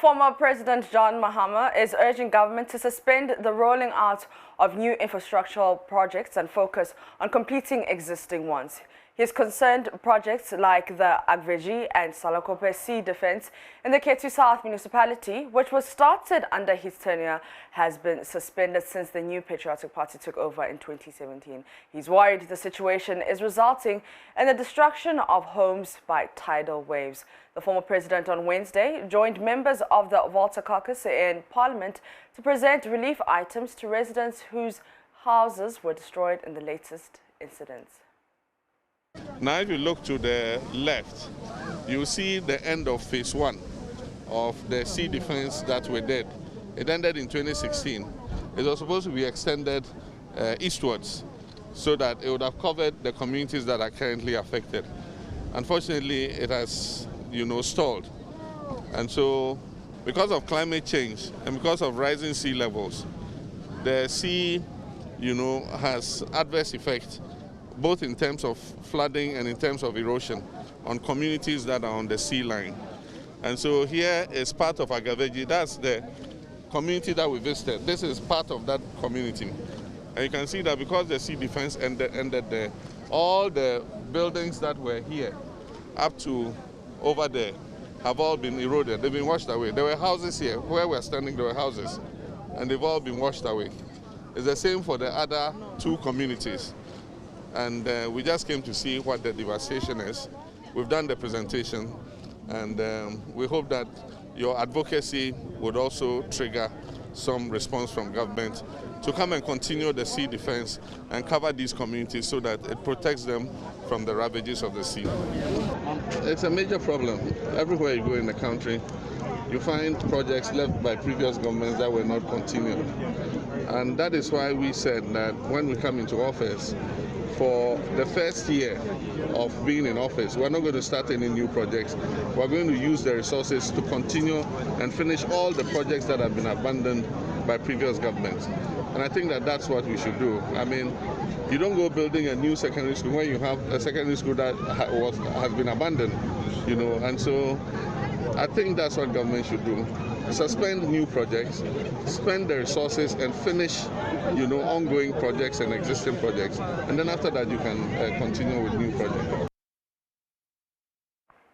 Former President John Mahama is urging government to suspend the rolling out of new infrastructural projects and focus on completing existing ones. He is concerned projects like the gov't and Salakope Sea Defense in the Ketu South municipality, which was started under his tenure, has been suspended since the new Patriotic Party took over in 2017. He's worried the situation is resulting in the destruction of homes by tidal waves. The former president on Wednesday joined members of the gov't caucus in Parliament to present relief items to residents whose houses were destroyed in the latest incidents. Now, if you look to the left, you see the end of phase 1 of the sea defense that we did. It ended in 2016. It was supposed to be extended eastwards so that it would have covered the communities that are currently affected. Unfortunately, it has, stalled. And so, because of climate change and because of rising sea levels, the sea, has adverse effects both in terms of flooding and in terms of erosion on communities that are on the sea line. And so here is part of gov't. That's the community that we visited. This is part of that community. And you can see that because the sea defense ended there, all the buildings that were here up to over there have all been eroded. They've been washed away. There were houses here. Where we're standing, there were houses. And they've all been washed away. It's the same for the other two communities. And we just came to see what the devastation is. We've done the presentation, and we hope that your advocacy would also trigger some response from government to come and continue the sea defense and cover these communities so that it protects them from the ravages of the sea. It's a major problem. Everywhere you go in the country, you find projects left by previous governments that were not continued. And that is why we said that when we come into office, for the first year of being in office, we're not going to start any new projects. We're going to use the resources to continue and finish all the projects that have been abandoned by previous governments. And I think that that's what we should do. I mean, you don't go building a new secondary school when you have a secondary school that has been abandoned, and so I think that's what government should do. Suspend new projects, spend the resources and finish, ongoing projects and existing projects. And then after that, you can continue with new projects.